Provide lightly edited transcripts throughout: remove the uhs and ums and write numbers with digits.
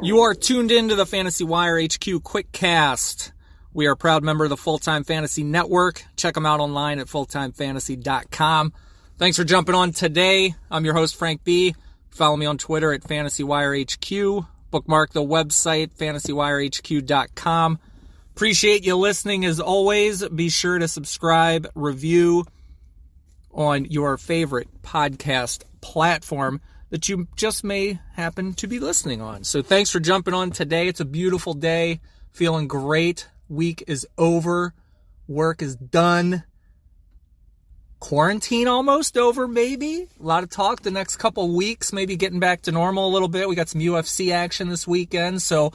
You are tuned into the Fantasy Wire HQ Quickcast. We are a proud member of the Full-Time Fantasy Network. Check them out online at fulltimefantasy.com. Thanks for jumping on today. I'm your host, Frank B. Follow me on Twitter at FantasyWireHQ. Bookmark the website, FantasyWireHQ.com. Appreciate you listening as always. Be sure to subscribe, review on your favorite podcast platform that you just may happen to be listening on. So thanks for jumping on today. It's a beautiful day. Feeling great. Week is over. Work is done. Quarantine almost over, maybe. A lot of talk the next couple weeks, maybe getting back to normal a little bit. We got some UFC action this weekend. So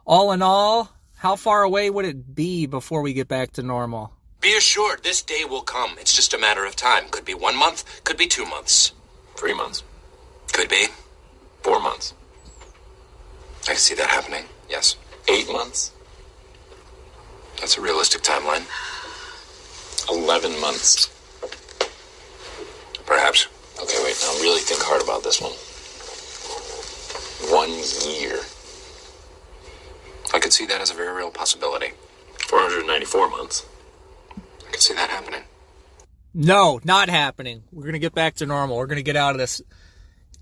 all in all, how far away would it be before we get back to normal? Be assured, this day will come. It's just a matter of time. Could be 1 month, could be 2 months. 3 months. Could be 4 months. I can see that happening, yes. 8 months. That's a realistic timeline. 11 months. Perhaps. Okay, wait, now really think hard about this one. 1 year. I could see that as a very real possibility. 494 months. I could see that happening. No, not happening. We're going to get back to normal. We're going to get out of this.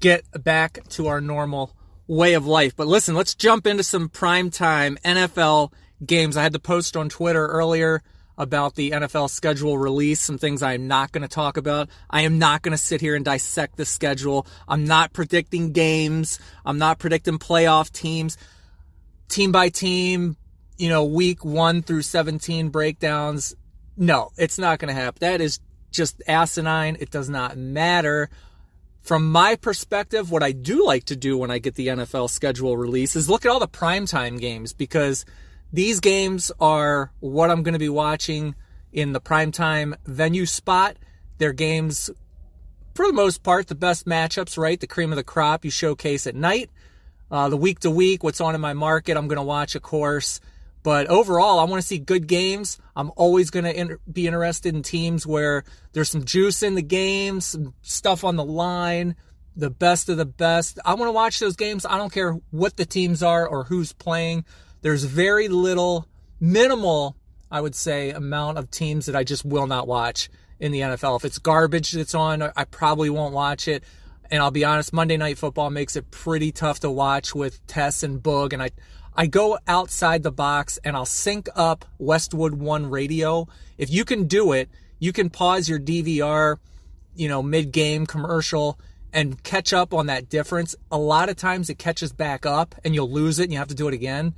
Get back to our normal way of life. But listen, let's jump into some primetime NFL games. I had to post on Twitter earlier about the NFL schedule release, some things I'm not going to talk about. I am not going to sit here and dissect the schedule. I'm not predicting games. I'm not predicting playoff teams, team by team, week 1 through 17 breakdowns. No, it's not going to happen. That is just asinine. It does not matter. From my perspective, what I do like to do when I get the NFL schedule release is look at all the primetime games, because these games are what I'm going to be watching in the primetime venue spot. They're games, for the most part, the best matchups, right? The cream of the crop you showcase at night. The week to week, what's on in my market, I'm going to watch, of course. But overall, I want to see good games. I'm always going to be interested in teams where there's some juice in the game, some stuff on the line, the best of the best. I want to watch those games. I don't care what the teams are or who's playing. There's very minimal, I would say, amount of teams that I just will not watch in the NFL. If it's garbage that's on, I probably won't watch it. And I'll be honest, Monday Night Football makes it pretty tough to watch with Tess and Boog. And I go outside the box and I'll sync up Westwood One radio. If you can do it, you can pause your DVR, mid-game commercial and catch up on that difference. A lot of times it catches back up and you'll lose it and you have to do it again.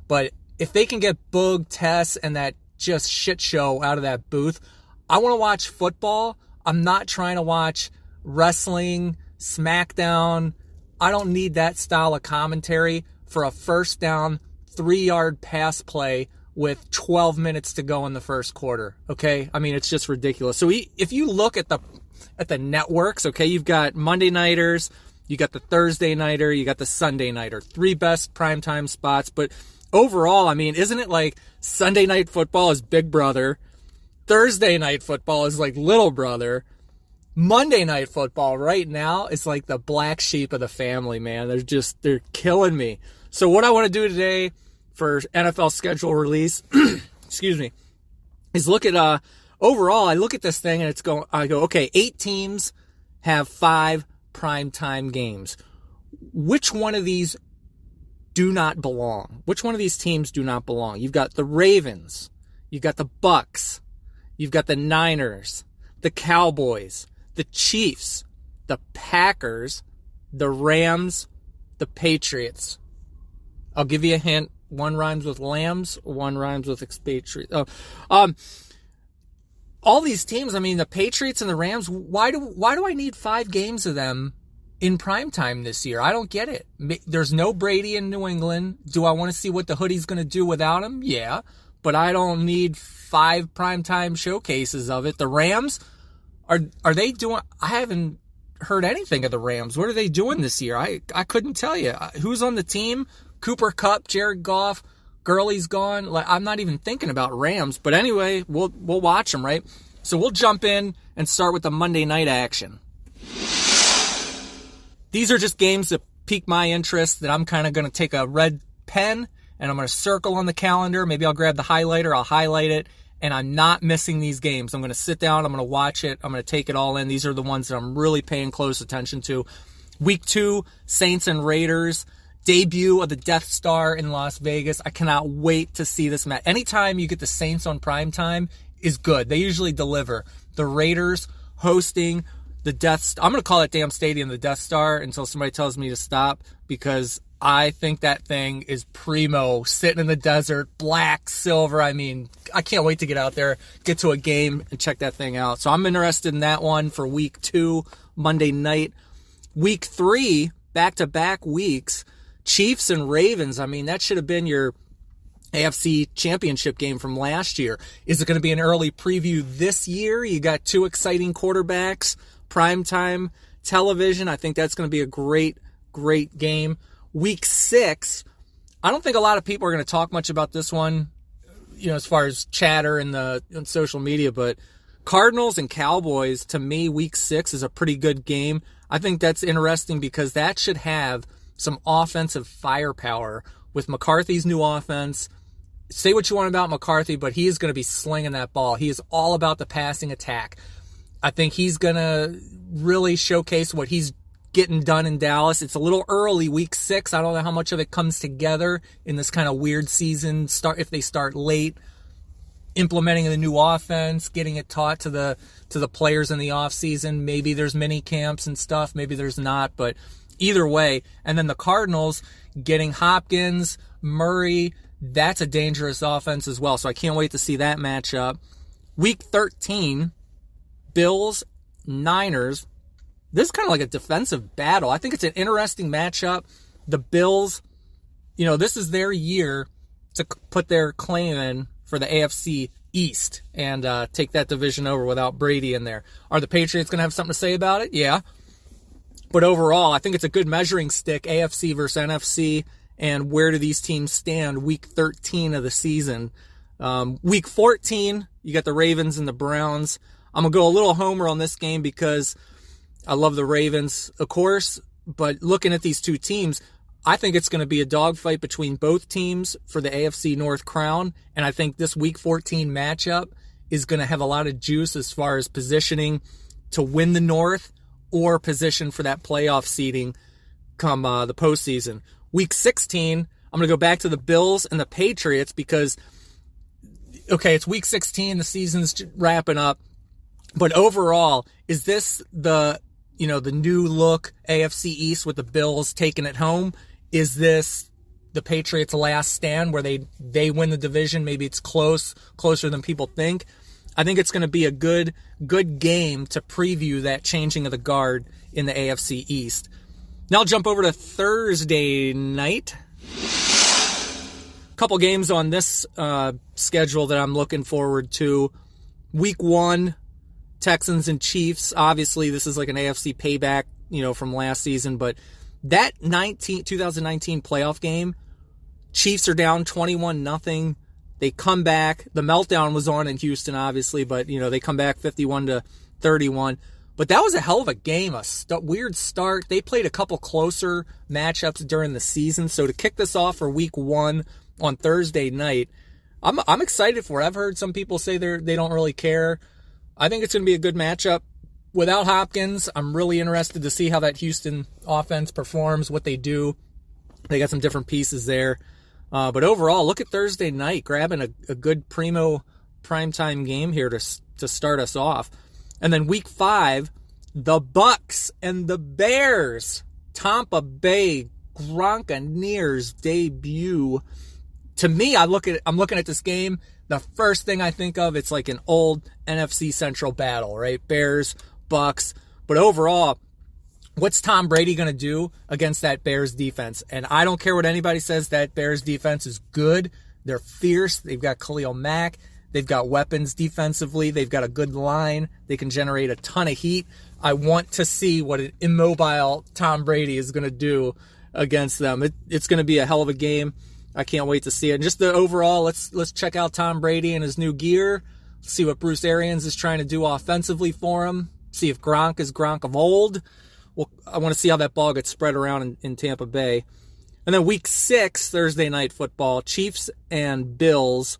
But if they can get Boog, Tess, and that just shit show out of that booth, I want to watch football. I'm not trying to watch wrestling, SmackDown. I don't need that style of commentary for a first down, 3-yard pass play with 12 minutes to go in the first quarter. Okay? I mean, it's just ridiculous. So if you look at the networks, okay, you've got Monday nighters, you got the Thursday nighter, you got the Sunday nighter, 3 best primetime spots. But overall, I mean, isn't it like Sunday night football is Big Brother, Thursday night football is like Little Brother, Monday Night Football right now is like the black sheep of the family, man. They're killing me. So what I want to do today for NFL schedule release, excuse me, is look at overall. I look at this thing and I go, okay, 8 teams have 5 primetime games. Which one of these do not belong? Which one of these teams do not belong? You've got the Ravens, you've got the Bucks, you've got the Niners, the Cowboys, the Chiefs, the Packers, the Rams, the Patriots. I'll give you a hint. One rhymes with lambs, one rhymes with expatriates. All these teams, I mean, the Patriots and the Rams, why do I need 5 games of them in primetime this year? I don't get it. There's no Brady in New England. Do I want to see what the hoodie's going to do without him? Yeah. But I don't need 5 primetime showcases of it. The Rams, are they doing... I haven't heard anything of the Rams. What are they doing this year? I couldn't tell you. Who's on the team? Cooper Kupp, Jared Goff, Gurley's gone. Like, I'm not even thinking about Rams. But anyway, we'll watch them, right? So we'll jump in and start with the Monday night action. These are just games that pique my interest that I'm kind of going to take a red pen and I'm going to circle on the calendar. Maybe I'll grab the highlighter, I'll highlight it, and I'm not missing these games. I'm going to sit down, I'm going to watch it, I'm going to take it all in. These are the ones that I'm really paying close attention to. Week 2, Saints and Raiders. Debut of the Death Star in Las Vegas. I cannot wait to see this match. Anytime you get the Saints on primetime is good. They usually deliver. The Raiders hosting the Death Star. I'm going to call that damn stadium the Death Star until somebody tells me to stop, because I think that thing is primo, sitting in the desert, black, silver. I mean, I can't wait to get out there, get to a game, and check that thing out. So I'm interested in that one for week 2, Monday night. Week 3, back-to-back weeks, Chiefs and Ravens. I mean, that should have been your AFC championship game from last year. Is it going to be an early preview this year? You got 2 exciting quarterbacks, primetime television. I think that's going to be a great, great game. Week 6, I don't think a lot of people are going to talk much about this one, as far as chatter in social media, but Cardinals and Cowboys, to me, week 6 is a pretty good game. I think that's interesting because that should have some offensive firepower with McCarthy's new offense. Say what you want about McCarthy, but he is going to be slinging that ball. He is all about the passing attack. I think he's going to really showcase what he's getting done in Dallas. It's a little early, week 6. I don't know how much of it comes together in this kind of weird season. If they start late, implementing the new offense, getting it taught to the players in the offseason. Maybe there's mini camps and stuff. Maybe there's not, but either way. And then the Cardinals getting Hopkins, Murray, that's a dangerous offense as well. So I can't wait to see that matchup. Week 13, Bills, Niners. This is kind of like a defensive battle. I think it's an interesting matchup. The Bills, this is their year to put their claim in for the AFC East and take that division over without Brady in there. Are the Patriots going to have something to say about it? Yeah. But overall, I think it's a good measuring stick, AFC versus NFC, and where do these teams stand week 13 of the season. Week 14, you got the Ravens and the Browns. I'm going to go a little homer on this game because I love the Ravens, of course, but looking at these two teams, I think it's going to be a dogfight between both teams for the AFC North crown, and I think this week 14 matchup is going to have a lot of juice as far as positioning to win the North or position for that playoff seeding come the postseason. Week 16, I'm going to go back to the Bills and the Patriots because, okay, it's week 16, the season's wrapping up, but overall, is this the new look AFC East with the Bills taking it home? Is this the Patriots' last stand where they win the division? Maybe it's closer than people think. I think it's going to be a good game to preview that changing of the guard in the AFC East. Now I'll jump over to Thursday night. A couple games on this schedule that I'm looking forward to. Week 1, Texans and Chiefs. Obviously, this is like an AFC payback, from last season, but that 2019 playoff game, Chiefs are down 21-0. They come back. The meltdown was on in Houston, obviously, but, they come back 51-31. But that was a hell of a game, weird start. They played a couple closer matchups during the season. So to kick this off for week 1 on Thursday night, I'm excited for it. I've heard some people say they don't really care. I think it's going to be a good matchup. Without Hopkins, I'm really interested to see how that Houston offense performs, what they do. They got some different pieces there. But overall, look at Thursday night, grabbing a good primo primetime game here to start us off. And then week 5, the Bucks and the Bears. Tampa Bay Gronkaneers debut. To me, I'm looking at this game. The first thing I think of, it's like an old NFC Central battle, right? Bears, Bucks. But overall, what's Tom Brady going to do against that Bears defense? And I don't care what anybody says, that Bears defense is good. They're fierce. They've got Khalil Mack. They've got weapons defensively. They've got a good line. They can generate a ton of heat. I want to see what an immobile Tom Brady is going to do against them. It's going to be a hell of a game. I can't wait to see it. And just the overall, let's check out Tom Brady and his new gear. See what Bruce Arians is trying to do offensively for him. See if Gronk is Gronk of old, I want to see how that ball gets spread around in Tampa Bay. And then week 6, Thursday night football, Chiefs and Bills.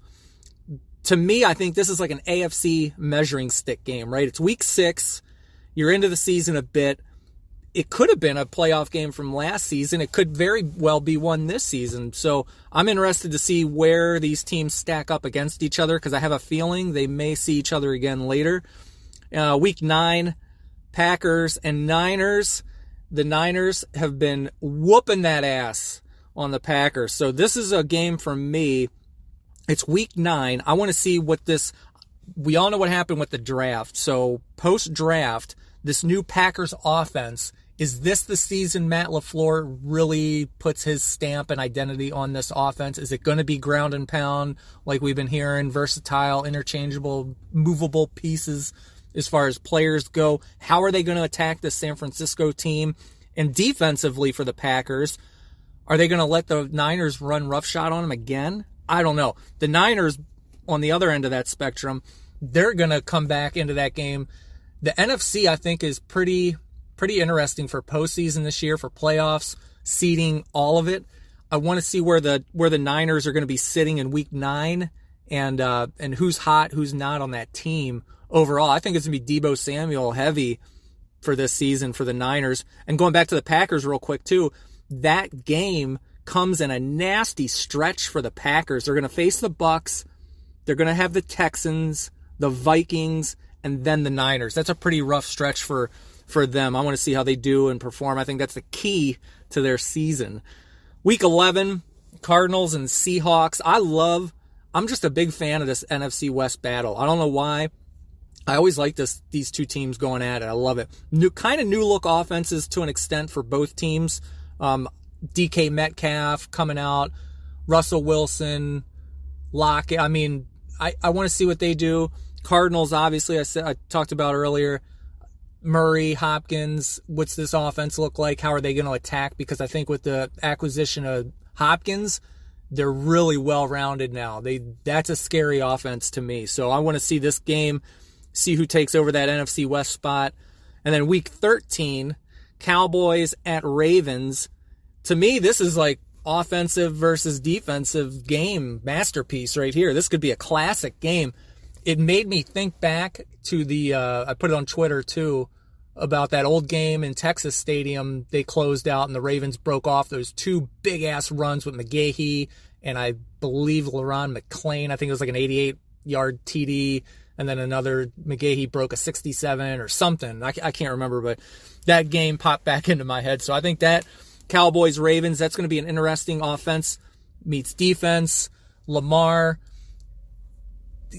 To me, I think this is like an AFC measuring stick game, right? It's week 6. You're into the season a bit. It could have been a playoff game from last season. It could very well be one this season. So I'm interested to see where these teams stack up against each other because I have a feeling they may see each other again later. Week 9, Packers and Niners. The Niners have been whooping that ass on the Packers. So this is a game for me. It's week 9. I want to see what this... We all know what happened with the draft. So post-draft, this new Packers offense, is this the season Matt LaFleur really puts his stamp and identity on this offense? Is it going to be ground and pound like we've been hearing, versatile, interchangeable, movable pieces as far as players go? How are they going to attack the San Francisco team? And defensively for the Packers, are they going to let the Niners run roughshod on them again? I don't know. The Niners, on the other end of that spectrum, they're going to come back into that game. The NFC, I think, is pretty interesting for postseason this year, for playoffs, seeding, all of it. I want to see where the Niners are going to be sitting in week 9 and who's hot, who's not on that team. Overall, I think it's going to be Deebo Samuel heavy for this season for the Niners. And going back to the Packers real quick, too, that game comes in a nasty stretch for the Packers. They're going to face the Bucs. They're going to have the Texans, the Vikings, and then the Niners. That's a pretty rough stretch for them. I want to see how they do and perform. I think that's the key to their season. Week 11, Cardinals and Seahawks. I'm just a big fan of this NFC West battle. I don't know why. I always like these two teams going at it. I love it. New look offenses to an extent for both teams. DK Metcalf coming out, Russell Wilson, Lockett. I mean, I want to see what they do. Cardinals, obviously, I talked about earlier. Murray, Hopkins, what's this offense look like? How are they going to attack? Because I think with the acquisition of Hopkins, they're really well-rounded now. That's a scary offense to me. So I want to see this game, see who takes over that NFC West spot. And then week 13, Cowboys at Ravens. To me, this is like offensive versus defensive game masterpiece right here. This could be a classic game. It made me think back to I put it on Twitter too, about that old game in Texas Stadium. They closed out and the Ravens broke off those 2 big-ass runs with McGahee and I believe LaRon McClain. I think it was like an 88-yard TD. And then another, McGahee broke a 67 or something. I can't remember, but that game popped back into my head. So I think that Cowboys-Ravens, that's going to be an interesting offense meets defense. Lamar,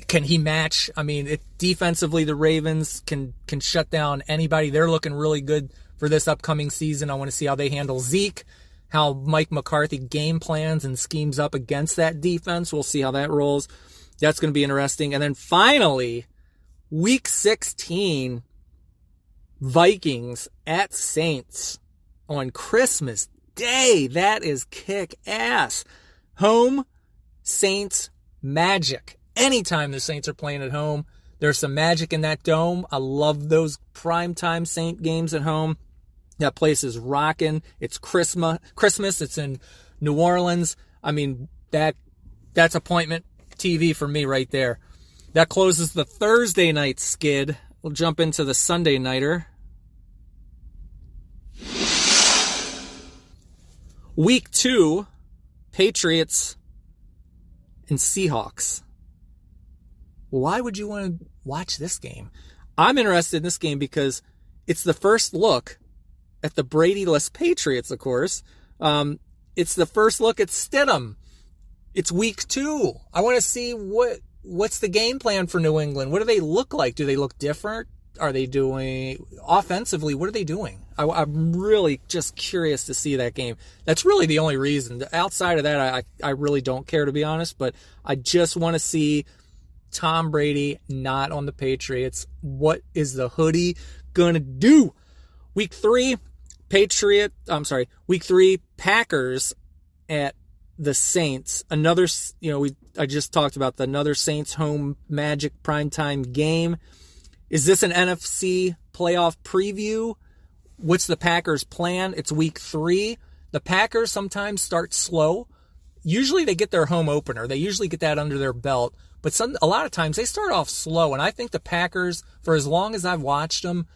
can he match? I mean, defensively, the Ravens can shut down anybody. They're looking really good for this upcoming season. I want to see how they handle Zeke, how Mike McCarthy game plans and schemes up against that defense. We'll see how that rolls. That's going to be interesting. And then finally, week 16, Vikings at Saints on Christmas Day. That is kick-ass. Home, Saints, magic. Anytime the Saints are playing at home, there's some magic in that dome. I love those primetime Saint games at home. That place is rocking. It's Christmas. It's in New Orleans. I mean, that's appointment TV for me right there. That closes the Thursday night skid. We'll jump into the Sunday nighter. Week 2, Patriots and Seahawks. Why would you want to watch this game? I'm interested in this game because it's the first look at the Brady-less Patriots, of course. It's the first look at Stidham. It's week 2. I want to see what's the game plan for New England. What do they look like? Do they look different? Are they doing offensively? What are they doing? I'm really just curious to see that game. That's really the only reason. Outside of that, I really don't care, to be honest. But I just want to see Tom Brady not on the Patriots. What is the hoodie gonna do? Week 3, Week 3, Packers at the Saints. Another, I just talked about another Saints home magic primetime game. Is this an NFC playoff preview? What's the Packers' plan? It's week 3. The Packers sometimes start slow. Usually they get their home opener. They usually get that under their belt. But a lot of times they start off slow. And I think the Packers, for as long as I've watched them,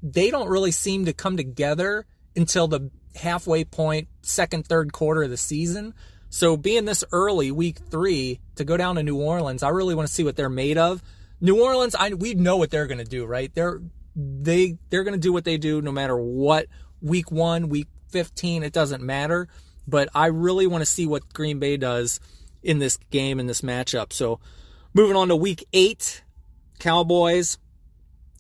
they don't really seem to come together until the halfway point, second, third quarter of the season. So being this early, week 3, to go down to New Orleans, I really want to see what they're made of. New Orleans, we know what they're going to do, right? They're going to do what they do no matter what. Week 1, week 15, it doesn't matter. But I really want to see what Green Bay does in this game, in this matchup. So moving on to week 8, Cowboys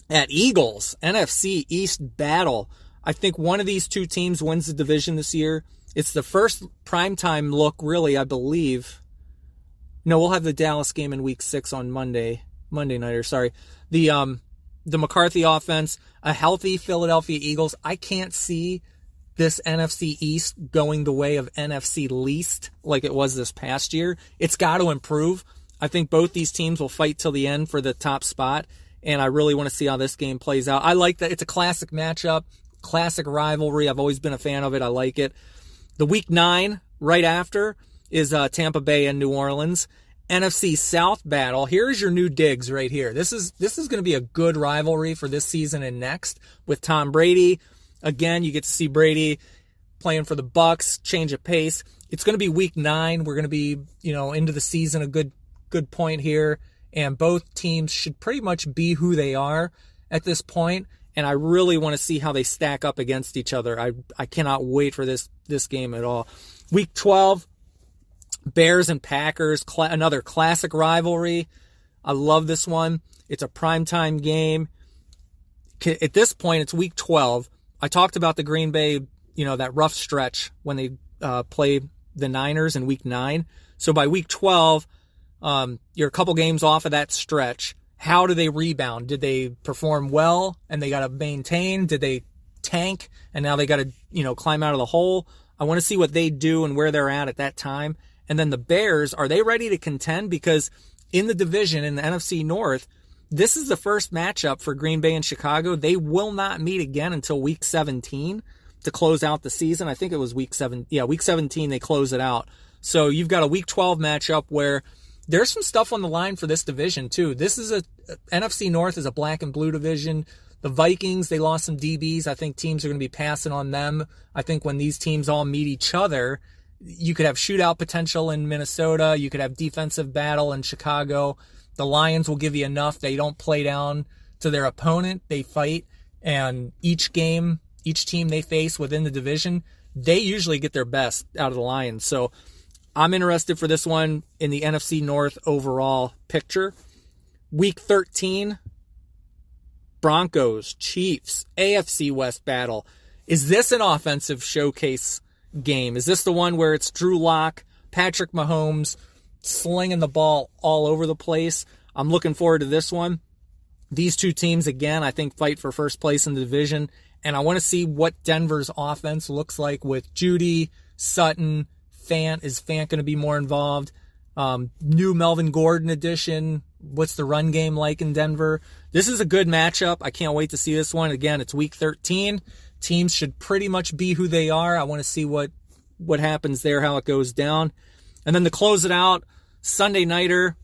at Eagles, NFC East battle. I think one of these two teams wins the division this year. It's the first primetime look, really, I believe. No, we'll have the Dallas game in week 6 on Monday nighter, sorry. The McCarthy offense, a healthy Philadelphia Eagles. I can't see this NFC East going the way of NFC least like it was this past year. It's got to improve. I think both these teams will fight till the end for the top spot, and I really want to see how this game plays out. I like that. It's a classic matchup, classic rivalry. I've always been a fan of it. I like it. The week 9, right after, is Tampa Bay and New Orleans. NFC South battle. Here's your new digs right here. This is going to be a good rivalry for this season and next with Tom Brady. Again, you get to see Brady playing for the Bucs, change of pace. It's going to be week 9. We're going to be, into the season, a good point here. And both teams should pretty much be who they are at this point. And I really want to see how they stack up against each other. I cannot wait for this game at all. Week 12, Bears and Packers, another classic rivalry. I love this one. It's a primetime game. At this point, it's week 12. I talked about the Green Bay, that rough stretch when they play the Niners in week 9. So by week 12, you're a couple games off of that stretch. How do they rebound? Did they perform well and they got to maintain? Did they tank and now they got to, climb out of the hole? I want to see what they do and where they're at that time. And then the Bears, are they ready to contend? Because in the division, in the NFC North, this is the first matchup for Green Bay and Chicago. They will not meet again until week 17 to close out the season. I think it was week 7. Yeah, week 17, they close it out. So you've got a week 12 matchup where there's some stuff on the line for this division too. This is NFC North is a black and blue division. The Vikings, they lost some DBs. I think teams are going to be passing on them. I think when these teams all meet each other, you could have shootout potential in Minnesota. You could have defensive battle in Chicago. The Lions will give you enough. They don't play down to their opponent. They fight. And each team they face within the division, they usually get their best out of the Lions. So I'm interested for this one in the NFC North overall picture. Week 13, Broncos, Chiefs, AFC West battle. Is this an offensive showcase game? Is this the one where it's Drew Lock, Patrick Mahomes slinging the ball all over the place? I'm looking forward to this one. These two teams, again, I think fight for first place in the division. And I want to see what Denver's offense looks like with Judy, Sutton, Fant. Is Fant going to be more involved? New Melvin Gordon addition. What's the run game like in Denver? This is a good matchup. I can't wait to see this one. Again, it's week 13. Teams should pretty much be who they are. I want to see what happens there, how it goes down. And then to close it out, Sunday nighter,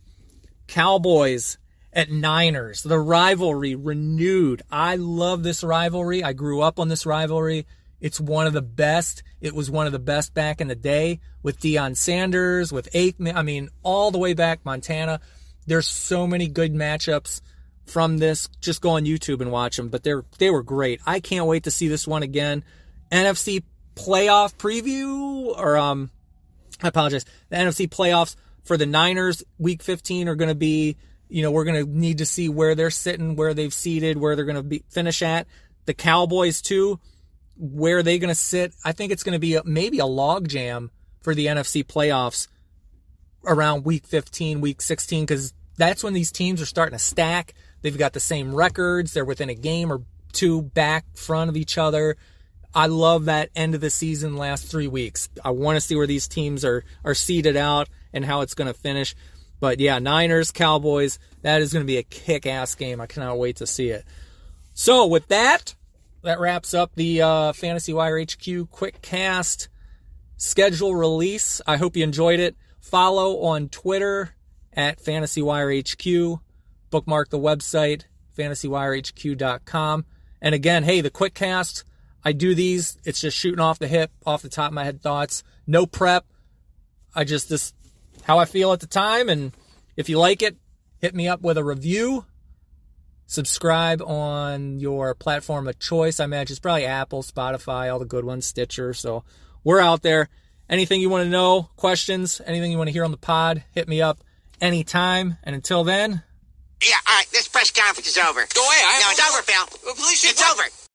Cowboys at Niners. The rivalry renewed. I love this rivalry. I grew up on this rivalry. It's one of the best. It was one of the best back in the day with Deion Sanders, with Aikman. I mean, all the way back, Montana. There's so many good matchups from this. Just go on YouTube and watch them. But they were great. I can't wait to see this one again. NFC Playoff Preview, or I apologize. The NFC Playoffs for the Niners, Week 15 are going to be, we're going to need to see where they're sitting, where they've seeded, where they're going to finish at. The Cowboys, too, where are they going to sit? I think it's going to be maybe a logjam for the NFC Playoffs around Week 15, Week 16, because that's when these teams are starting to stack. They've got the same records. They're within a game or two back front of each other. I love that end of the season last 3 weeks. I want to see where these teams are seeded out and how it's going to finish. But yeah, Niners, Cowboys, that is going to be a kick-ass game. I cannot wait to see it. So with that, that wraps up the Fantasy Wire HQ quick cast schedule release. I hope you enjoyed it. Follow on Twitter at Fantasy Wire HQ. Bookmark the website, fantasywirehq.com. And again, hey, the quick cast, I do these. It's just shooting off the hip, off the top of my head thoughts. No prep. This how I feel at the time. And if you like it, hit me up with a review. Subscribe on your platform of choice. I imagine it's probably Apple, Spotify, all the good ones, Stitcher. So we're out there. Anything you want to know, questions, anything you want to hear on the pod, hit me up anytime. And until then. Yeah, all right, this press conference is over. Go away. No, it's over, Phil. Please, it's over.